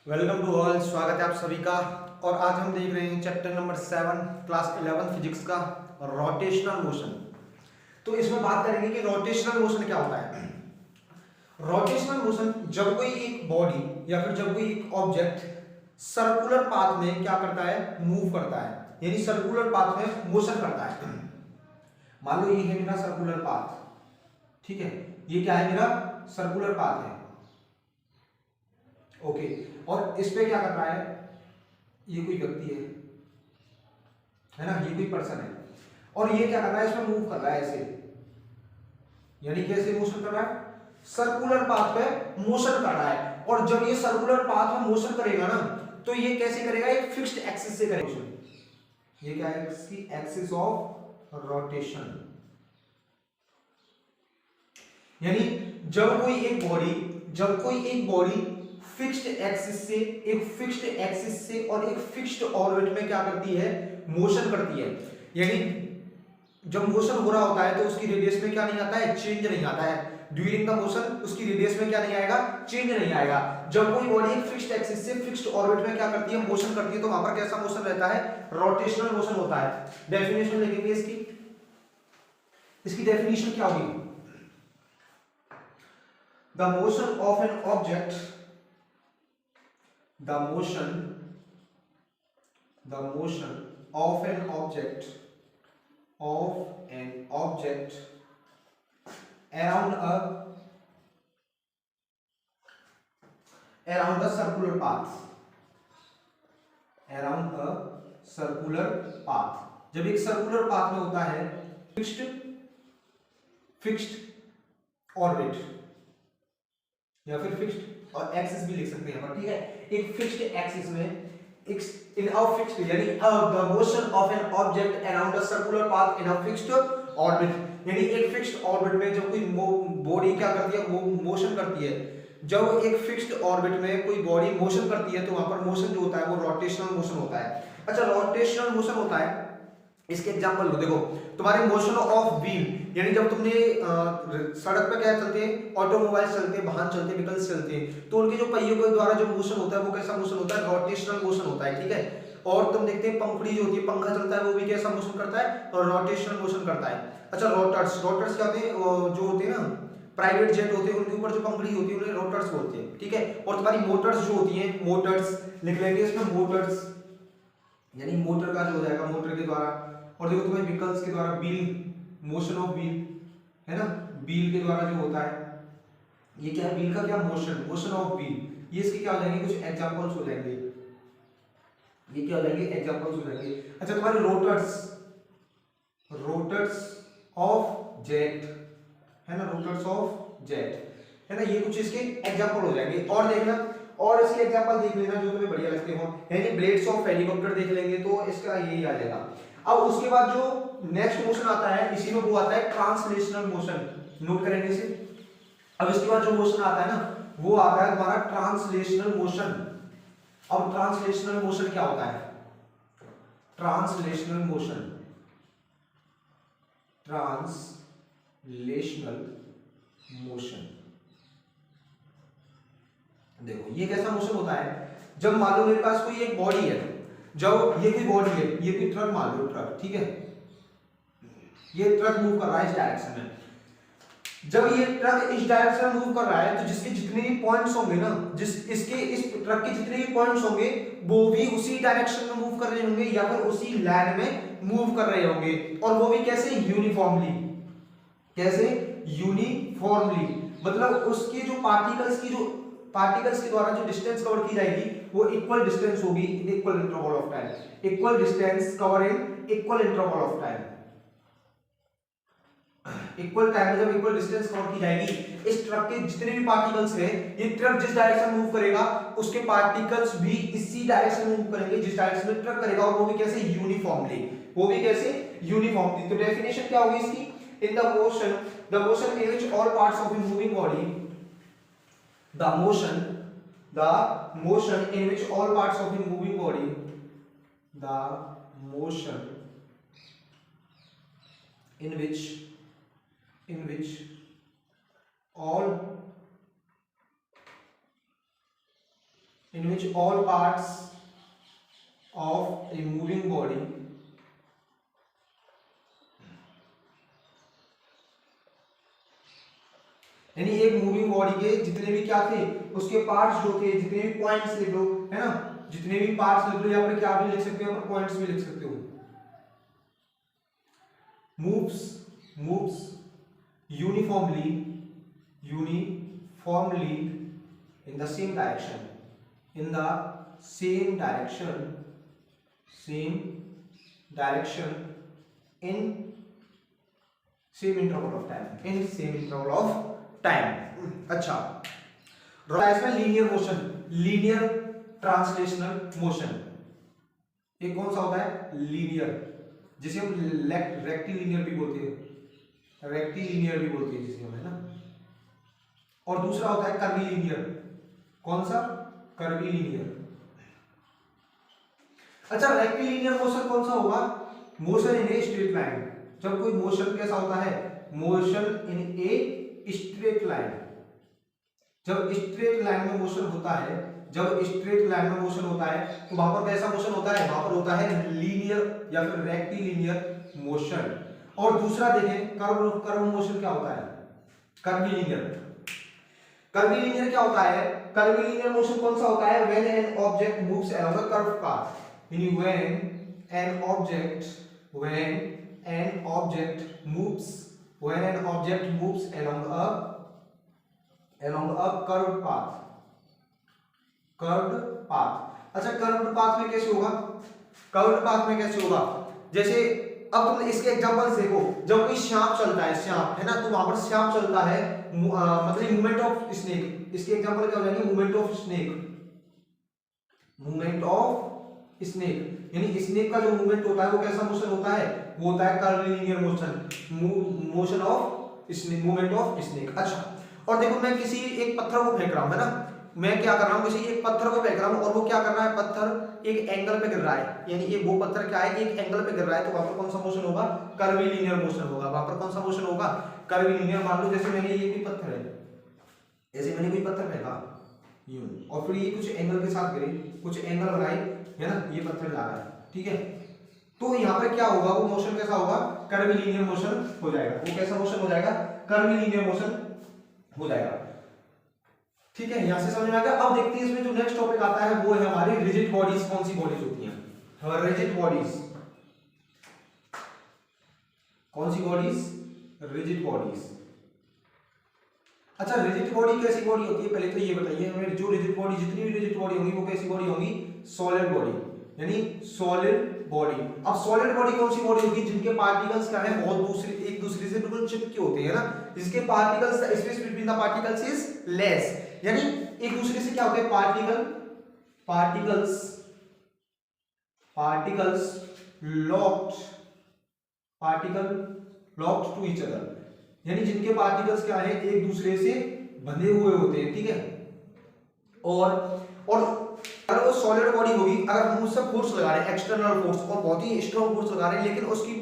Welcome to all. स्वागत है आप सभी का। और आज हम देख रहे हैं चैप्टर नंबर 7 क्लास 11 फिजिक्स का रोटेशनल मोशन। तो इसमें बात करेंगे कि रोटेशनल मोशन क्या होता है। रोटेशनल मोशन जब कोई एक बॉडी या फिर जब कोई एक ऑब्जेक्ट सर्कुलर पाथ में क्या करता है, मूव करता है, यानी सर्कुलर पाथ में मोशन करता है। मान लो ये है मेरा सर्कुलर पाथ, ठीक है, ये क्या है, मेरा सर्कुलर पाथ है, ओके। और इस पे क्या कर रहा है, ये कोई व्यक्ति है ना, ये कोई पर्सन है, और ये क्या कर रहा है, इसमें मूव कर रहा है ऐसे, यानी कैसे मोशन कर रहा है, सर्कुलर पाथ पे मोशन कर रहा है। और जब ये सर्कुलर पाथ में मोशन करेगा ना, तो ये कैसे करेगा, एक फिक्स्ड एक्सिस से करेगा मोशन। ये क्या है, इसकी एक्सिस ऑफ रोटेशन। यानी जब कोई एक बॉडी फिक्स्ड एक्सिस से और एक फिक्स्ड ऑर्बिट में क्या करती है, मोशन करती है। यानी जब मोशन हो रहा होता है तो उसकी रेडियस में क्या नहीं आता है, चेंज नहीं आता है। ड्यूरिंग द मोशन उसकी रेडियस में क्या नहीं आएगा, चेंज नहीं आएगा। जब कोई बॉडी एक फिक्स्ड एक्सिस से फिक्स्ड ऑर्बिट में क्या करती है, मोशन करती है, तो वहां पर कैसा मोशन रहता है, रोटेशनल मोशन होता है। डेफिनेशन लिखेंगे इसकी डेफिनेशन क्या होगी, the motion of an object the motion of an object around a circular path जब एक सर्कुलर पाथ में होता है फिक्स्ड ऑर्बिट या फिर फिक्स्ड और एक्सिस भी लिख सकते हैं पर, ठीक है, एक फिक्स्ड एक्सिस में इन अ फिक्स्ड, यानी the motion of an object around a circular path in a fixed orbit, यानी एक फिक्स्ड ऑर्बिट में जब कोई बॉडी क्या करती है, वो मोशन करती है। जब एक फिक्स्ड ऑर्बिट में कोई बॉडी मोशन करती है तो वहां पर मोशन जो होता है वो रोटेशनल मोशन होता है। अच्छा, रोटेशनल मोशन होता है, इसके एग्जांपल लो, देखो तुम्हारे मोशन ऑफ व्हील, यानी जब तुमने सड़क पे क्या चलते हैं, ऑटोमोबाइल चलते हैं, वाहन चलते हैं, व्हीकल्स चलते हैं, तो उनके जो पहियों के द्वारा जो मोशन होता है वो कैसा मोशन होता है, रोटेशनल मोशन होता है, ठीक है। और तुम देखते हैं पंखुड़ी जो होती है, पंखा चलता है, वो भी कैसा मोशन करता है, और रोटेशनल मोशन करता है। अच्छा, रोटर्स क्या होते हैं, जो होते हैं ना प्राइवेट जेट होते हैं, उनके ऊपर जो पंखुड़ी होती है उन्हें रोटर्स बोलते हैं, ठीक है। और तुम्हारी मोटर्स जो होती हैं, मोटर्स लिख लेंगे इसमें, मोटर्स यानी मोटर का जो हो जाएगा, मोटर के द्वारा। और देखो तुम्हें व्हीकल्स के द्वारा व्हील, मोशन ऑफ व्हील है ना, व्हील के द्वारा जो होता है, ये क्या है, व्हील का क्या मोशन ऑफ व्हील, ये इसके क्या हो जाएंगे, कुछ एग्जांपल्स हो जाएंगे, ये क्या हो जाएंगे, एग्जांपल्स हो जाएंगे। अच्छा, तुम्हारे रोटर्स ऑफ जेट है ना, रोटर्स ऑफ जेट है ना, ये कुछ इसके एग्जांपल हो जाएंगे। और देखना, और इसके एग्जांपल देख लेना जो तुम्हें बढ़िया लगते हो, यानी ब्लेड्स ऑफ हेलीकॉप्टर देख लेंगे तो इसका यही आ जाएगा। अब उसके बाद जो नेक्स्ट मोशन आता है, इसी में वो आता है ट्रांसलेशनल मोशन, नोट करेंगे इसे। अब इसके बाद जो मोशन आता है ना, वो आता है तुम्हारा ट्रांसलेशनल मोशन। अब ट्रांसलेशनल मोशन क्या होता है, ट्रांसलेशनल मोशन देखो ये कैसा मोशन होता है, जब मान लो मेरे पास कोई एक बॉडी है, जब ये कोई बॉडी है, ये कोई ट्रक मान लो, ट्रक, ठीक है, ये ट्रक मूव कर रहा है इस डायरेक्शन में। जब ये ट्रक इस डायरेक्शन में मूव कर रहा है तो जिसके जितने भी पॉइंट्स होंगे ना, इस ट्रक के जितने भी पॉइंट्स होंगे वो भी उसी डायरेक्शन में मूव कर रहे होंगे या फिर उसी लाइन में मूव कर रहे होंगे, और वो भी कैसे, यूनिफॉर्मली। कैसे, यूनिफॉर्मली, मतलब उसके जो पार्टिकल्स के द्वारा जो डिस्टेंस कवर की जाएगी वो इक्वल डिस्टेंस होगी in equal interval of time, equal distance cover in equal interval of time. Equal time में जब इक्वल डिस्टेंस कवर की जाएगी, इस ट्रक के जितने भी पार्टिकल्स हैं, ये ट्रक जिस डायरेक्शन में मूव करेगा उसके पार्टिकल्स भी इसी डायरेक्शन में मूव करेंगे जिस डायरेक्शन में ट्रक करेगा, और वो भी कैसे, यूनिफॉर्मली, वो भी कैसे, यूनिफॉर्मली। तो डेफिनेशन क्या होगी इसकी, in the motion in which all parts of a moving body the motion in which all parts of a moving body the motion in which all in which all parts of a moving body यानी एक moving body के जितने भी क्या थे उसके parts जो थे, जितने भी पॉइंट्स लिख लो, है ना, जितने भी पार्ट्स लिख लो, या फिर क्या भी लिख सकते हो, पर पॉइंट्स भी लिख सकते हो। Moves uniformly in the same direction, in the same direction in same interval of time। अच्छा, linear motion, linear translational motion, एक कौन सा होता है लीनियर, जिसे हम रेक्टिलिनियर भी बोलते हैं, जिसे हम, है ना। और दूसरा होता है कर्वीलिनियर, कौन सा कर्वीलिनियर। अच्छा, रेक्टिलिनियर मोशन कौन सा होगा, motion in a straight line, जब कोई मोशन कैसा होता है, motion in a straight line, जब स्ट्रेट लाइन में मोशन होता है, तो वहां पर कैसा मोशन होता है, वहां पर होता है लीनियर या फिर रेक्टिलिनियर मोशन। और दूसरा देखें कर्व मोशन क्या होता है, कर्वीलिनियर क्या होता है, कर्वीलिनियर मोशन कौन सा होता है, when an object moves along a curve path, यानी when an object moves along a curved path। अच्छा, कर्व्ड पाथ में कैसे होगा, जैसे अब तुम इसके एग्जांपल्स देखो, जब कोई सांप चलता है, है ना, तो वहां पर सांप चलता है, मतलब मूवमेंट ऑफ स्नेक, इसके एग्जांपल क्या हो जाएंगे, मूवमेंट ऑफ स्नेक, यानी स्नेक का जो मूवमेंट होता है वो कैसा मोशन होता है, वो होता है curvilinear motion of snake, movement of snake. अच्छा, और देखो मैं किसी एक पत्थर को फेंक रहा हूं, है ना, मैं क्या कर रहा हूं, किसी एक पत्थर को फेंक रहा हूं, और वो क्या कर रहा है, पत्थर एक एंगल पे गिर रहा है, यानी ये वो पत्थर क्या है, एक एंगल पे गिर रहा है, तो वहां पर कौन सा मोशन होगा, कर्वीलिनियर मोशन होगा। वहां पर कौन सा मोशन होगा, कर्वीलिनियर। मान लो जैसे मैंने ये कोई पत्थर है, फेंका यूं, और फिर ये कुछ एंगल के साथ गिरे, कुछ एंगल बनाए, है ना, ये पत्थर जा रहा है, ठीक है, तो यहाँ पर क्या होगा, वो मोशन कैसा होगा, कर्वीलिनियर मोशन हो जाएगा। वो कैसा मोशन हो जाएगा, कर्वीलिनियर मोशन हो जाएगा, ठीक है, यहां से समझ में आ गया। अब देखते हैं इसमें जो नेक्स्ट टॉपिक आता है वो है हमारी रिजिड बॉडीज। कौन सी बॉडीज होती हैं, रिजिड बॉडीज, रिजिड बॉडीज। अच्छा, रिजिड बॉडी कैसी बॉडी होती है, पहले तो ये बताइए हमें, जो रिजिड बॉडी, जितनी भी रिजिड बॉडी होंगी वो कैसी बॉडी होंगी, सॉलिड बॉडी, यानी सॉलिड बॉडी। अब सॉलिड बॉडी कौन सी बॉडी होगी, जिनके पार्टिकल्स क्या है, बहुत एक दूसरे से बिल्कुल चिपके होते हैं, ना, जिसके particles, space between the particles is less, यानी एक दूसरे से क्या होते हैं, particles locked to each other, यानी जिनके पार्टिकल्स क्या है, एक दूसरे से बंधे हुए होते हैं, ठीक है। और अगर वो सॉलिड बॉडी होगी, अगर हम उससे फोर्स लगा रहे हैं, एक्सटर्नल फोर्स, और बहुत ही स्ट्रॉन्ग फोर्स लगा रहे हैं, लेकिन उसके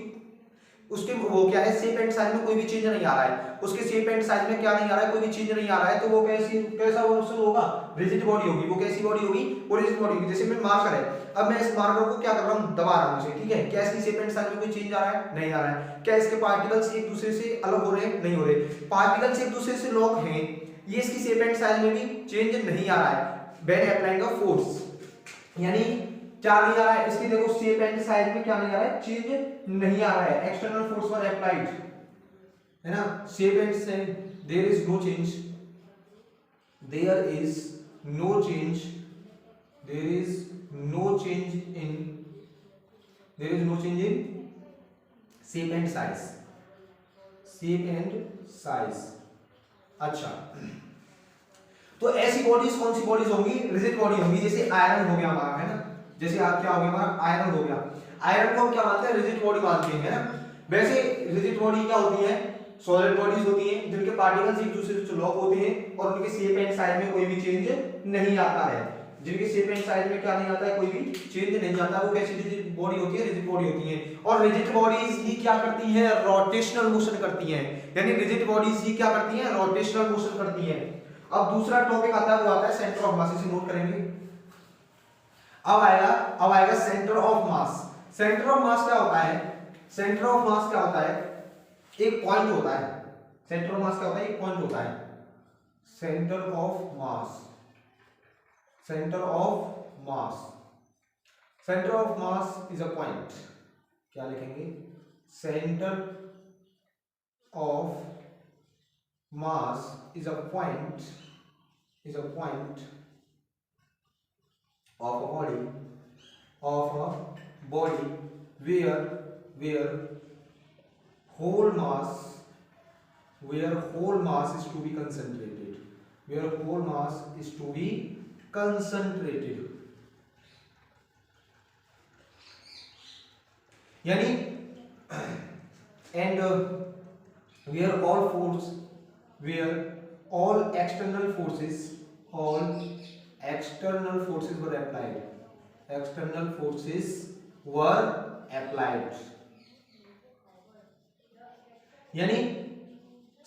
वो क्या है, शेप एंड साइज में कोई भी चेंज नहीं आ रहा है, उसके शेप एंड साइज में क्या नहीं आ रहा है, कोई भी चेंज नहीं आ रहा है, तो वो कैसा मोशन होगा, रिजिड बॉडी होगी। वो कैसी बॉडी होगी, वो रिजिड बॉडी होगी। जैसे मैं मार्कर है, अब मैं इस मार्कर को क्या कर रहा हूं, दबा रहा हूं इसे, ठीक है, क्या इसकी शेप एंड साइज में कोई चेंज आ रहा है, नहीं आ रहा है। क्या इसके पार्टिकल्स एक दूसरे से अलग हो रहे हैं, नहीं हो रहे। पार्टिकल्स एक दूसरे से लॉक हैं, ये इसकी शेप एंड साइज में भी चेंज नहीं आ रहा है व्हेन अप्लाइंग अ फोर्स, यानी क्या नहीं आ रहा है, इसकी देखो शेप एंड साइज में क्या नहीं आ रहा है, चेंज नहीं आ रहा है, एक्सटर्नल फोर्स वर अप्लाइड, है ना, shape and size, there is no change, there is no change in shape and size. अच्छा, तो ऐसी बॉडीज कौन सी बॉडीज होंगी, रिजिड बॉडी होंगी। जैसे आयरन हो गया हमारा, है ना, जैसे आप क्या हो गया हमारा, आयरन हो गया, आयरन को हम क्या मानते हैं, रिजिड बॉडी मानते हैं, है ना। वैसे रिजिड बॉडी क्या होती है, सॉलिड बॉडीज होती हैं, जिनके पार्टिकल्स एक दूसरे से लॉक होते हैं और उनके शेप एंड साइज में कोई भी चेंज नहीं आता है, जिनके शेप एंड साइज में क्या नहीं आता है, कोई भी चेंज नहीं आता, वो कैसी रिजिड बॉडी होती है, रिजिड बॉडी होती है। और रिजिड बॉडीज ही क्या करती हैं, रोटेशनल मोशन करती हैं, यानी रिजिड बॉडीज ही क्या करती हैं, रोटेशनल मोशन करती हैं। अब दूसरा टॉपिक आता है, वो आता है सेंटर ऑफ मास, इसे नोट करेंगे, अब आएगा centre of mass. Centre of मास क्या होता है? सेंटर ऑफ मास क्या होता है? एक पॉइंट होता है। सेंटर ऑफ मास क्या होता है? एक पॉइंट होता है। Centre of mass, centre of mass, centre of mass is a point. क्या लिखेंगे? Centre of mass is a point, is a point of a body where whole mass is to be concentrated, where whole mass is to be concentrated, यानी and where all external forces were applied, external forces were applied। यानी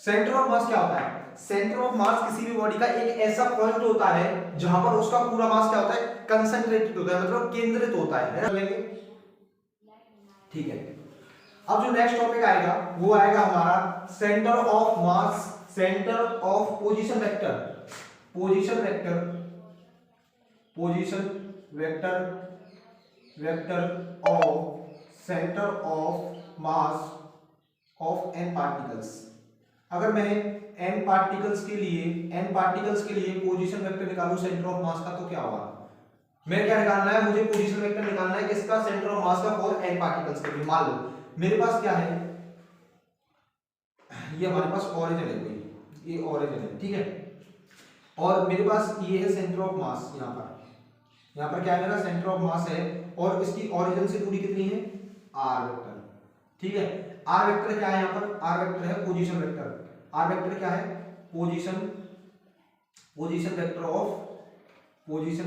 centre of मास क्या होता है? Centre of मास किसी भी body का एक ऐसा पॉइंट होता है जहां पर उसका पूरा मास क्या होता है? कंसंट्रेटेड होता है, मतलब केंद्रित होता है। ठीक है। अब जो नेक्स्ट टॉपिक आएगा वो आएगा हमारा centre of mass, centre of position vector, position vector, position vector of centre of mass of n particles. अगर मैं n पार्टिकल्स के लिए पोजीशन वेक्टर निकालूं सेंटर ऑफ मास का, तो क्या होगा? मैं क्या निकालना है? मुझे पोजीशन वेक्टर निकालना है किसका? सेंटर ऑफ मास का फॉर n पार्टिकल्स के लिए। मान लो मेरे पास क्या है, ये हमारे पास ओरिजिन है कोई, ये ओरिजिन है, ठीक है, और मेरे पास ये है सेंटर ऑफ मास। यहाँ पर क्या है? मेरा सेंटर ऑफ मास है और इसकी ओरिजिन से दूरी कितनी है? r वेक्टर, ठीक है। r वेक्टर क्या है? यहाँ पर r वेक्टर है पोजीशन वेक्टर। r वेक्टर क्या है? Position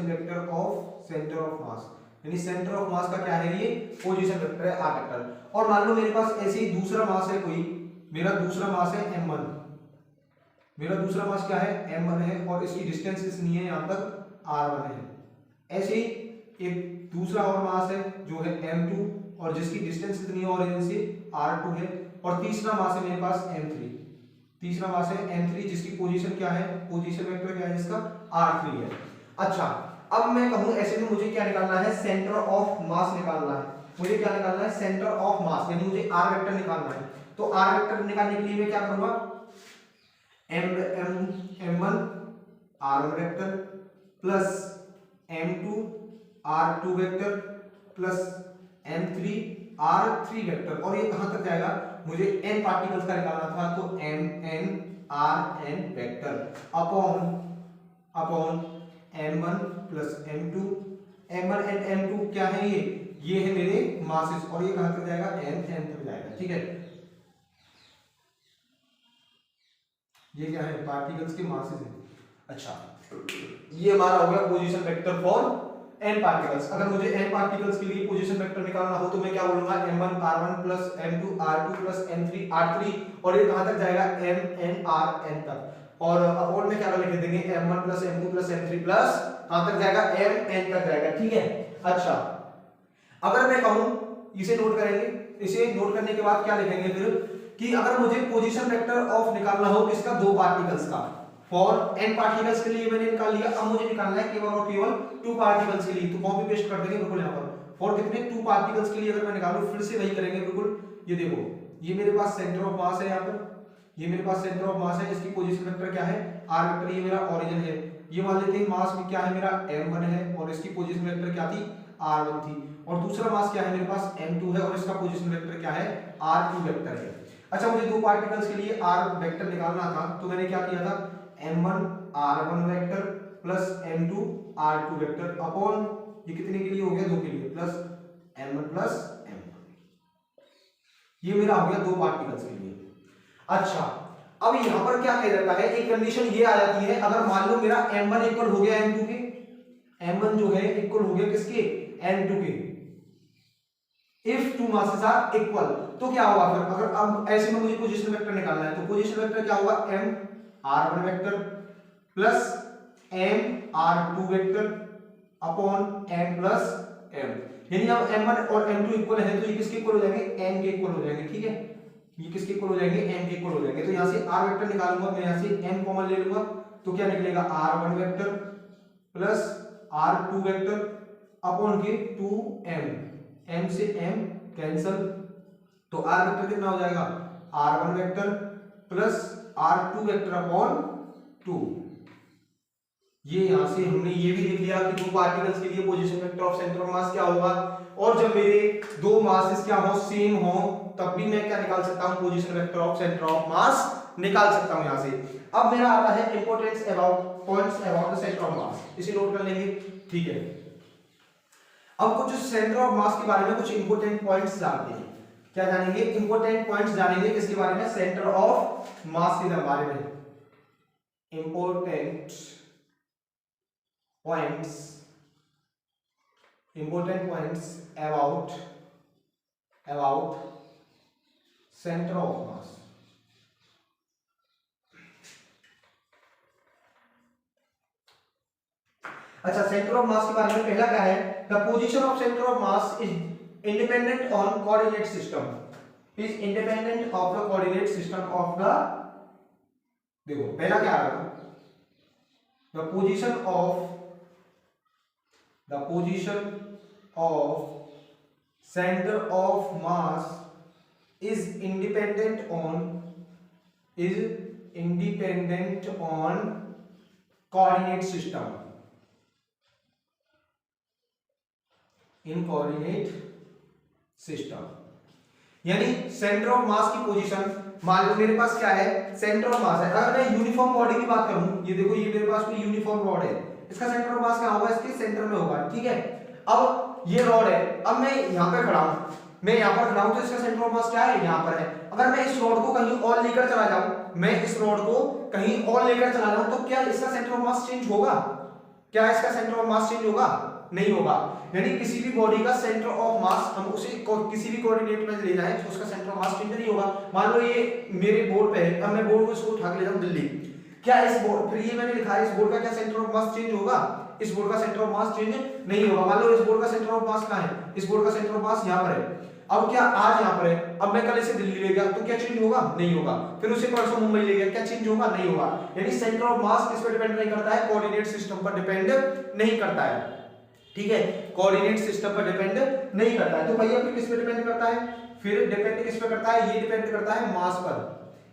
vector of centre of मास, यानी सेंटर ऑफ मास का क्या है? ये पोजीशन वेक्टर है r वेक्टर। और मान लो मेरे पास ऐसे ही दूसरा मास है कोई, मेरा दूसरा मास है m1, मेरा दूसरा मास क्या है? m1 है और इसकी डिस्टेंस कितनी है? यहाँ तक r1 है। ऐसे ही एक दूसरा और मास है जो है m2 और जिसकी डिस्टेंस कितनी है ओरिजिन से? r2 है। और तीसरा मास है मेरे पास m3, तीसरा मास है m3 जिसकी पोजीशन क्या है? पोजीशन वेक्टर क्या है जिसका? r3 है। अच्छा, अब मैं कहूं ऐसे में मुझे क्या निकालना है? सेंटर ऑफ मास निकालना है। मुझे क्या निकालना है? सेंटर ऑफ मास, यानी मुझे r वेक्टर निकालना है। तो r वेक्टर निकालने के लिए मैं क्या करूंगा? m1 r1 vector plus m2 r2 vector plus m3 r3 vector, और ये कहां तक जाएगा? मुझे n पार्टिकल्स का निकालना था, तो mn rn vector upon m1 plus m2। m1 and m2 क्या है? ये है मेरे मासेस, और ये कहां तक जाएगा? mn तक जाएगा, ठीक है। ये क्या है? पार्टिकल्स के मासेस है। अच्छा, ये हमारा हो गया position vector for n particles. अगर मुझे n पार्टिकल्स के लिए पोजीशन वेक्टर निकालना हो तो मैं क्या बोलूंगा? m1 r1 plus m2 r2 plus m3 r3, और ये कहां तक जाएगा? mn rn तक। और अपॉन में क्या लिख देंगे? m1 plus m2 plus m3 plus कहां तक जाएगा? mn तक जाएगा, ठीक है। अच्छा, अगर मैं कहूं, इसे नोट करेंगे, इसे नोट करने के बाद क्या लिखेंगे फिर कि अगर मुझे पोजीशन वेक्टर ऑफ निकालना हो किसका? दो पार्टिकल्स का। फॉर n पार्टिकल्स के लिए मैंने निकाल लिया, अब मुझे निकालना है केवल और केवल 2 पार्टिकल्स के लिए। तो कॉपी पेस्ट कर देंगे बिल्कुल यहाँ पर। फॉर कितने? 2 पार्टिकल्स के लिए अगर मैं निकालूं, फिर से वही करेंगे बिल्कुल। ये देखो, ये मेरे पास सेंटर ऑफ मास है, यहाँ पर ये मेरे पास सेंटर ऑफ मास है, इसकी पोजीशन वेक्टर क्या है? r vector. ये मेरा ओरिजिन है, ये मान लेते हैं मास में क्या है? मेरा m1 है और इसकी पोजीशन वेक्टर क्या थी? r1 थी। और दूसरा मास क्या है? मेरे पास m2 है और इसका पोजीशन वेक्टर क्या है? r2 वेक्टर है। अच्छा, मुझे दो पार्टिकल्स के लिए r वेक्टर निकालना था, तो मैंने क्या किया था? m1 r1 vector plus m2 r2 vector upon ये कितने के लिए हो गया? 2 के लिए, प्लस m1 प्लस m1। ये मेरा हो गया दो पार्टिकल्स के लिए। अच्छा, अब यहां पर क्या कह जाता है? एक कंडीशन ये आ जाती है, अगर मान लो मेरा m1 इक्वल हो गया m2 के, m1 जो है इक्वल हो गया किसके? m2 के। If two masses are equal, तो क्या होगा फिर? अगर अब ऐसे में मुझे पोजीशन वेक्टर निकालना है, तो पोजीशन वेक्टर क्या होगा? m r1 vector plus m r2 vector upon n plus m, यानी अब m1 और m2 इक्वल है तो ये किसके इक्वल हो जाएंगे, n के इक्वल हो जाएंगे, ठीक है, ये किसके इक्वल हो जाएंगे, n के इक्वल हो जाएंगे। तो यहाँ से r वेक्टर निकालूंगा मैं, यहाँ से m कॉमन ले लूंगा तो क्या निकलेगा, r1 vector plus r2 vector upon के 2m, m से m कैंसल, तो r वेक्टर कितना हो जाएगा, r1 vector plus r2 vector upon 2। ये यहां से हमने ये भी लिख लिया कि दो पार्टिकल्स के लिए position vector of centre of मास क्या होगा, और जब मेरे दो मासेस क्या हो, सेम हो, तब भी मैं क्या निकाल सकता हूं, position vector of centre of मास निकाल सकता हूं यहां से। अब मेरा आता है importance about points about the centre of मास, इसे नोट कर लेंगे, ठीक है। अब कुछ सेंटर ऑफ मास के बारे में कुछ इंपॉर्टेंट पॉइंट्स जानते हैं, क्या जानेंगे, इंपॉर्टेंट पॉइंट्स जानेंगे किसके बारे में, सेंटर ऑफ मास के बारे में, important points about center of mass। अच्छा, सेंटर ऑफ मास के बारे में पहला क्या है, the position of centre of mass is independent on coordinate system, is independent of the coordinate system of the, देखो पहला क्या आ रहा, the position of center of mass is independent on coordinate system, in coordinate system, यानी centre of मास की position, मान लो मेरे पास क्या है, सेंटर ऑफ मास है, अगर मैं यूनिफॉर्म बॉडी की बात करूं, ये देखो ये मेरे पास कोई यूनिफॉर्म रॉड है, इसका सेंटर ऑफ मास क्या होगा, इसके सेंटर में होगा, ठीक है। अब ये रॉड है, अब मैं यहां पे खड़ा हूं, मैं यहां पर खड़ा हूं तो इसका सेंटर ऑफ मास क्या है, यहां पर है। अगर मैं इस रॉड को कहीं और लेकर चला जाऊं, मैं इस रॉड को कहीं और लेकर चला जाऊं तो क्या इसका सेंटर ऑफ मास चेंज होगा, क्या इसका सेंटर ऑफ मास चेंज होगा, नहीं होगा। यानी किसी भी बॉडी का सेंटर ऑफ मास हम उसे किसी भी कोऑर्डिनेट में ले जाएं तो उसका सेंटर ऑफ मास चेंज नहीं होगा। मान लो ये मेरे बोर्ड पे है, अब मैं बोर्ड को इसको उठा के ले जाऊं दिल्ली, क्या इस बोर्ड, फिर ये मैंने लिखा है, इस बोर्ड का क्या सेंटर ऑफ मास चेंज होगा, इस बोर्ड का सेंटर ऑफ मास चेंज नहीं होगा। मान लो इस बोर्ड का सेंटर ऑफ मास कहां है, इस बोर्ड का सेंटर ऑफ मास यहां पर है, अब क्या आज यहां पर है, अब मैं कल इसे दिल्ली ले गया तो क्या चेंज होगा, नहीं होगा, फिर उसे परसों मुंबई ले गया, क्या चेंज होगा, नहीं होगा। यानी सेंटर ऑफ मास किस पर डिपेंड नहीं करता है, कोऑर्डिनेट सिस्टम पर डिपेंड नहीं करता है, ठीक है, कोऑर्डिनेट सिस्टम पर डिपेंड नहीं करता है। तो भैया फिर किस पे डिपेंड करता है, फिर डिपेंड किस पे करता है, ये डिपेंड करता है मास पर,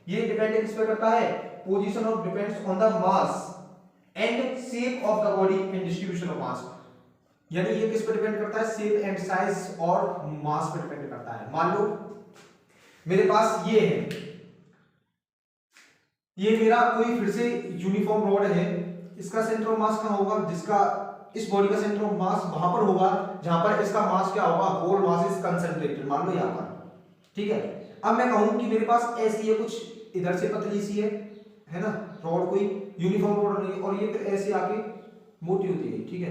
ये डिपेंड किस पे करता है, position of depends on the mass and shape of the body and distribution of mass, यानी ये किस पे डिपेंड करता है, शेप एंड साइज और मास पे डिपेंड करता है। मान लो मेरे पास ये है, ये मेरा कोई फिर से यूनिफॉर्म रॉड है, इसका सेंटर ऑफ मास कहां होगा, जिसका इस बॉडी का सेंटर ऑफ मास वहां पर होगा जहां पर इसका मास क्या होगा, होल मास इज कंसंट्रेटेड, मान लो यहां पर, ठीक है। अब मैं कहूं कि मेरे पास ऐसी है, कुछ इधर से पतली सी है ना रॉड, कोई यूनिफॉर्म रॉड नहीं है, और ये फिर ऐसे आके मोटी होती है, ठीक है।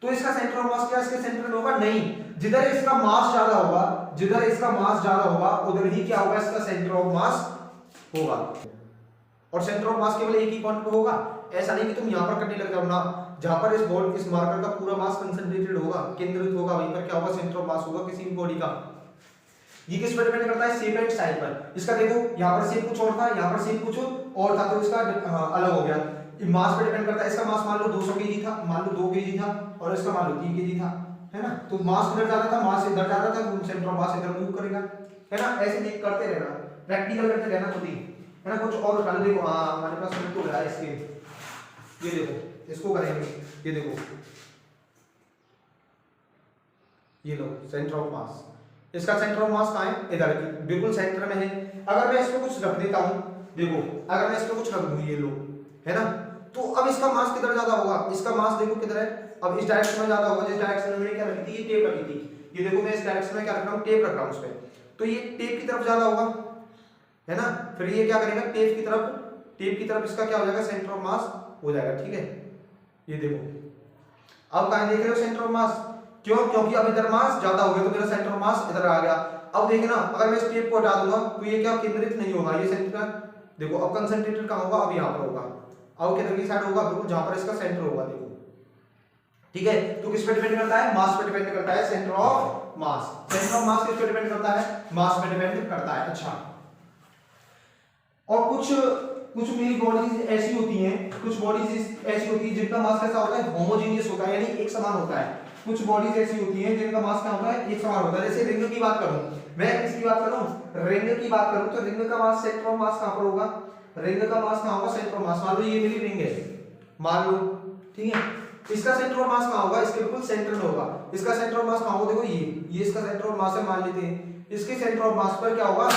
तो इसका सेंटर ऑफ मास क्या इसके सेंटर में होगा, नहीं, जिधर इसका मास ज्यादा होगा, जिधर इसका मास ज्यादा होगा उधर ही क्या होगा, इसका सेंटर ऑफ मास होगा। और सेंटर ऑफ मास केवल एक ही पॉइंट पे होगा, ऐसा नहीं कि तुम यहां पर करने लग जाओ ना, जहां पर इस बॉडी इस मार्कर का पूरा मास कंसंट्रेटेड होगा, केंद्रित होगा, वहीं पर क्या होगा, सेंटर ऑफ मास होगा किसी भी बॉडी का। ये किस पर डिपेंड करता है, शेप एंड साइज पर। इसका देखो यहां पर शेप कुछ और था, यहां पर शेप कुछ और था, तो इसका अलग हो गया। मास पे डिपेंड करता है, इसका मास मान लो 200 केजी था, मान लो 2 केजी था, और इसका मान लो 3 केजी था, है ना, तो मास इधर ज्यादा था, मास इधर ज्यादा था, तो सेंटर ऑफ मास इधर मूव करेगा, है ना। ऐसे देख करते रहना, प्रैक्टिकल करते रहना खुद ही, है ना। कुछ और उठा लो, देखो हां हमारे पास समय तो है इसके, ये देखो इसको करेंगे, ये देखो ये लो सेंटर ऑफ मास, इसका सेंटर ऑफ मास कहां है, इधर की बिल्कुल सेंटर में है। अगर मैं इसमें कुछ रख देता हूं, देखो अगर मैं इसमें कुछ रख दूं, ये लो, है ना, तो अब इसका मास किधर ज्यादा होगा, इसका मास देखो किधर है, अब इस डायरेक्शन में ज्यादा होगा, जिस डायरेक्शन में मैंने क्या रखी थी, ये टेप रखी थी, ये देखो मैं इस डायरेक्शन में क्या रख रहा हूं, टेप रख रहा हूं उस पे, तो ये टेप की तरफ ज्यादा होगा, है ना। फिर ये क्या करेगा, टेप की तरफ इसका क्या हो जाएगा, सेंटर ऑफ मास हो जाएगा, ठीक है। ये देखो अब कहां देख रहे हो सेंटर ऑफ मास, क्यों, क्योंकि अब इधर मास ज्यादा हो गया तो मेरा सेंटर ऑफ मास इधर आ गया। अब देखना अगर मैं इस टेप को हटा दूंगा तो ये क्या केंद्रित नहीं होगा, ये सेंटर, देखो अब कंसंट्रेटेड कहां होगा, अब यहां पर होगा, अब किधर की साइड होगा, बिल्कुल जहां पर इसका सेंटर होगा, देखो ठीक है, तो किस पे डिपेंड करता है? मास पे डिपेंड करता है, centre of mass. Centre of मास किस पे डिपेंड करता है? मास पे डिपेंड करता है। अच्छा, और कुछ कुछ मेरी बॉडीज ऐसी होती हैं, कुछ बॉडीज ऐसी होती है जिनका मास कैसा होता है? होमोजेनियस होता है, यानी एक समान होता है। कुछ बॉडीज ऐसी होती हैं जिनका मास क्या होता है? एक समान होता है। जैसे रिंग की बात करूं, मैं किसकी बात करूं? रिंग की बात करूं तो रिंग का मास, सेंटर ऑफ मास कहां पर होगा? रिंग का मास कहां होगा? सेंटर ऑफ मास। मान लो ये मेरी रिंग है, मान लो, ठीक है, इसका सेंटर ऑफ मास कहां होगा? इसके बिल्कुल सेंटर में होगा। इसका सेंटर ऑफ मास कहां होगा? देखो ये इसका सेंटर ऑफ मास है, मान लेते हैं। इसके सेंटर ऑफ मास पर क्या होगा?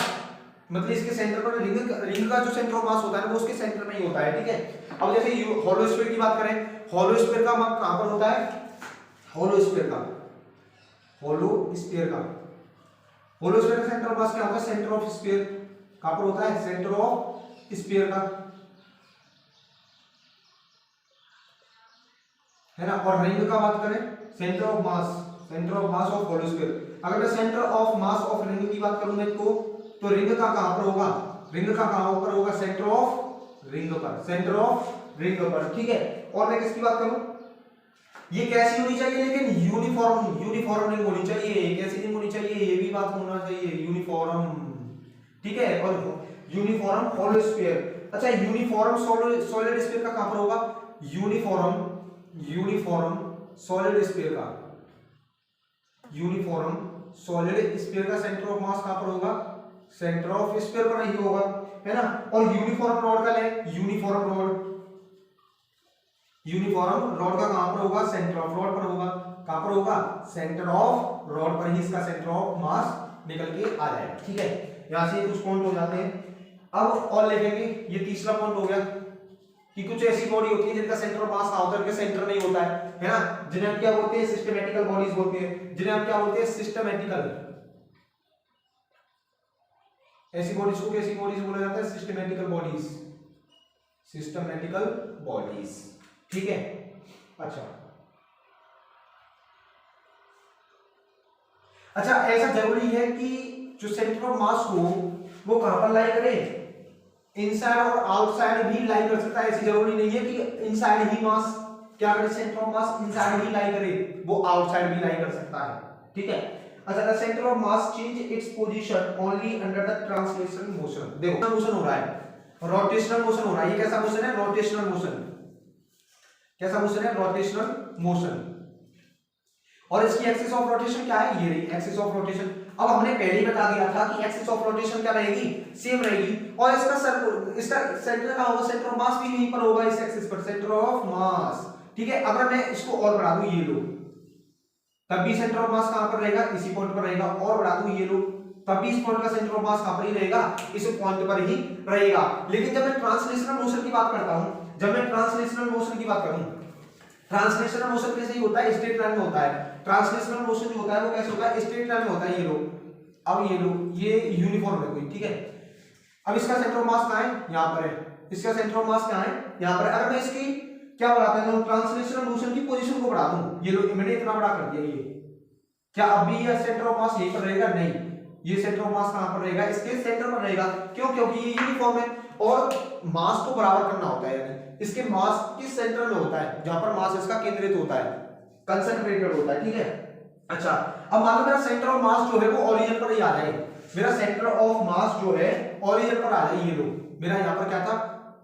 मतलब इसके सेंटर पर रिंग का जो सेंटर ऑफ मास होता है ना, वो उसके सेंटर में ही होता है, ठीक है। अब जैसे होलो स्फीयर की बात करें, होलो स्फीयर का मास कहां पर होता है? होलो स्फीयर का सेंटर ऑफ मास क्या होगा? सेंटर ऑफ स्फीयर कहां पर होता है? सेंटर ऑफ स्फीयर का, है ना। और रिंग का बात करें, centre of mass of hollow sphere. अगर मैं centre of mass of ring की बात करूं मैं तो रिंग का कहां पर होगा? रिंग का कहां पर होगा? सेंटर ऑफ रिंग पर, ठीक है। और मैं किसकी बात करूं? ये कैसी होनी चाहिए? लेकिन यूनिफॉर्म रिंग होनी चाहिए। कैसी रिंग होनी चाहिए? ये भी बात होना चाहिए, यूनिफॉर्म, ठीक है। और यूनिफॉर्म होलो स्फीयर। अच्छा, यूनिफॉर्म सॉलिड स्फीयर का कहां पर होगा? यूनिफॉर्म सॉलिड स्फीयर का सेंटर ऑफ मास कहां पर होगा? सेंटर ऑफ स्फीयर पर ही होगा, है ना। और यूनिफॉर्म रॉड का ले, यूनिफॉर्म रॉड का कहां पर होगा? सेंटर ऑफ रॉड पर होगा। कहां पर होगा? सेंटर ऑफ रॉड पर ही इसका सेंटर ऑफ मास निकल के आ जाएगा, ठीक है। यहां से कुछ पॉइंट हो जाते हैं। अब और लिखेंगे, ये तीसरा पॉइंट हो गया कि कुछ ऐसी बॉडी होती है जिनका सेंटर ऑफ मास कहां होता है? उनके सेंटर में ही होता है ना। जिन्हें हम क्या बोलते हैं? सिस्टेमेटिकल बॉडीज बोलते हैं। जिन्हें हम क्या बोलते हैं? सिस्टेमेटिकल। ऐसी बॉडीज को कैसी बॉडीज बोला जाता है? सिस्टेमेटिकल बॉडीज, ठीक है। अच्छा, ऐसा जरूरी है कि जो सेंटर ऑफ मास हो वो कहां पर लाई करे? इनसाइड और आउटसाइड भी लाई कर सकता है। ऐसी जरूरी नहीं है कि इनसाइड ही मास क्या करे? Centre of mass inside he लाई करे, वो आउटसाइड भी लाई कर सकता है, ठीक है। अच्छा, the centre of mass change its position only under the translational motion. देखो मोशन हो रहा है, रोटेशनल मोशन हो रहा है। ये कैसा मोशन है? Rotational motion. कैसा मोशन है? Rotational motion. और इसकी एक्सिस ऑफ रोटेशन क्या है? ये रही एक्सिस ऑफ रोटेशन। अब हमने पहले ही बता दिया था कि एक्सिस ऑफ रोटेशन क्या रहेगी? सेम रहेगी। और इसका सेंटर कहां होगा? सेंटर ऑफ मास भी यहीं पर होगा, इस एक्सिस पर, सेंटर ऑफ मास, ठीक है। अगर मैं इसको और बढ़ा दूं, ये लो, तब भी सेंटर ऑफ मास कहां पर रहेगा? इसी पॉइंट पर रहेगा। और बढ़ा दूं, ये लो, तब भी इस पॉइंट का सेंटर ऑफ मास कहां पर ही रहेगा? इस पॉइंट पर ही रहेगा। लेकिन जब मैं ट्रांसलेशनल मोशन की बात करता हूं, ट्रांसलेशनल मोशन कैसे ही होता है? स्ट्रेट लाइन में होता है। ट्रांसलेशनल मोशन जो होता है वो कैसे होता है? स्ट्रेट लाइन में होता है। ये लो, अब ये लो, ये यूनिफॉर्म है कोई, ठीक है। अब इसका सेंटर ऑफ मास कहां है? यहां पर है। इसका सेंटर ऑफ मास कहां है? यहां पर है। अगर मैं इसकी क्या बढ़ाता हूं? ट्रांसलेशनल मोशन की पोजीशन को बढ़ा दूं, ये लो, मैंने इतना बड़ा कर दिया, ये क्या अब भी ये सेंटर ऑफ मास यहीं पर रहेगा? नहीं, ये सेंटर ऑफ मास कहां पर रहेगा? इसके सेंटर पर रहेगा। क्यों? क्योंकि ये यूनिफॉर्म है और मास को बराबर करना होता है, यानी इसके मास किस सेंटर में होता है? जहां पर मास इसका केंद्रित होता है, कंसंट्रेटेड होता है, ठीक है। अच्छा, अब मान लो मेरा सेंटर ऑफ मास जो है वो ओरिजिन पर ही आ जाए। मेरा सेंटर ऑफ मास जो है ओरिजिन पर आ जाए। ये लो, मेरा यहां पर क्या था?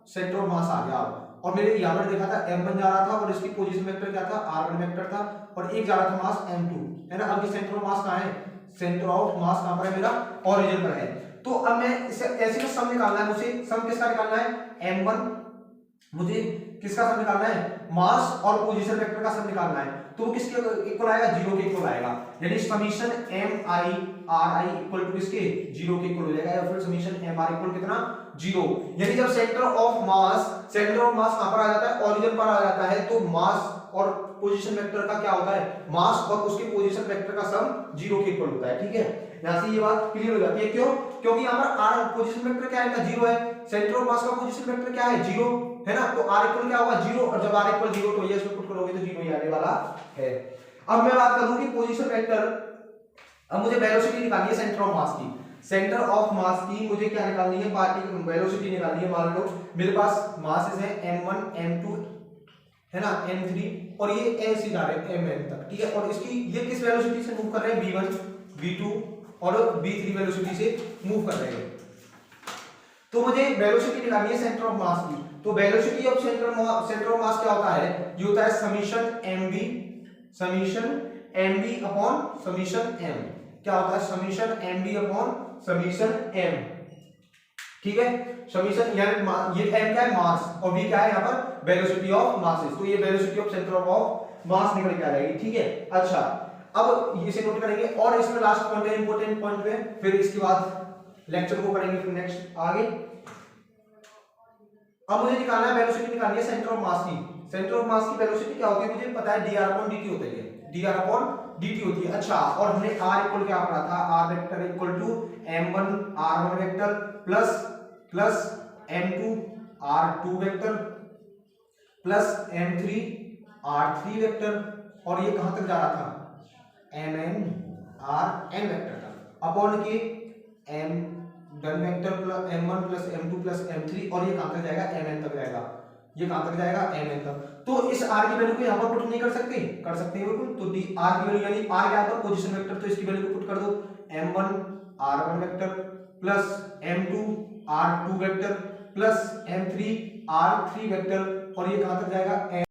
सेंटर ऑफ मास आ गया। और मेरे यहां पर देखा था m बन जा रहा था और इसकी पोजीशन वेक्टर क्या था? r1 वेक्टर था और एक जा रहा था मास m2, है ना। अब ये सेंटर ऑफ मास कहां है? सेंटर ऑफ मास कहां पर है? मेरा ओरिजिन पर है। तो अब मैं इसे ऐसे में सम निकालना है मुझे। सम किसका निकालना है? m1। मुझे किसका सम निकालना है? मास और पोजीशन वेक्टर का सम निकालना है। तो वो किसके इक्वल आएगा? 0 के इक्वल आएगा। यानी summation mi ri equal to किसके? 0 के इक्वल हो जाएगा। या फिर समीशन mr इक्वल कितना? 0। यानी जब सेंटर ऑफ मास कहां पर आ जाता है? ओरिजिन पर आ जाता है। तो मास और पोजीशन वेक्टर का क्या होता है? मास और उसके पोजीशन वेक्टर का सम 0 के इक्वल होता है, ठीक है। यहां से ये बात क्लियर हो जाती है। क्यों? क्योंकि यहां पर r पोजीशन वेक्टर क्या है? 0 है। सेंटर ऑफ मास का पोजीशन वेक्टर क्या है? 0, है ना। तो r इक्वल क्या होगा? 0। और जब r इक्वल 0 तो ये इसमें पुट करोगे तो 0 ही आने वाला है। अब मैं बात करूं कि पोजीशन वेक्टर, अब मुझे वेलोसिटी निकालनी है सेंटर ऑफ मास की। सेंटर ऑफ मास की मुझे क्या निकालनी है? पार्टिकल वेलोसिटी निकालनी है। मान लो मेरे पास मासेस है m1 m2, है ना, m3 और ये ऐसे जा रहे हैं mn तक, ठीक है। और इसकी ये किस वेलोसिटी से मूव कर रहे हैं, v1 v2 और v3 वेलोसिटी से मूव कर रहे हैं। तो मुझे वेलोसिटी निकालनी है सेंटर ऑफ मास की। तो वेलोसिटी ऑफ सेंटर ऑफ मास क्या होता है, ये होता है summation mv upon summation m। क्या होता है, summation mv upon summation m, ठीक है। समीशन यानी ये m क्या है, मास, और v क्या है यहाँ पर, वेलोसिटी ऑफ मासेस। तो ये वेलोसिटी ऑफ सेंटर ऑफ मास निकल के आ जाएगी, ठीक है। अच्छा, अब इसे नोट करेंगे और इसमें लास्ट पॉइंट है, इंपॉर्टेंट पॉइंट है, फिर इसके बाद लेक्चर को करेंगे फिर नेक्स्ट आगे। अब मुझे निकालना है वेलोसिटी, निकालनी है सेंटर ऑफ मास की। सेंटर ऑफ मास की वेलोसिटी क्या होती है, मुझे पता है dr/dt होता है, dr/dt होती है। अच्छा, और हमने r इक्वल क्या पढ़ा था, r vector equal to m1 r1 vector plus m2 r2 vector plus m3 r3 vector, और ये कहां तक जा रहा था, mn rn वेक्टर तक, अपॉन के m डन vector plus m1 plus m2 plus m3, और ये कहां तक जाएगा, mn तक जाएगा। ये कहां तक जाएगा, mn तक। तो इस r की वैल्यू को यहां पर पुट नहीं कर सकते, कर सकते हैं बिल्कुल। तो d r की वैल्यू यानी r क्या था, पोजीशन वेक्टर, तो इसकी वैल्यू को पुट कर दो, m1 r1 vector plus m2 r2 vector plus m3 r3 vector, और ये कहां तक जाएगा,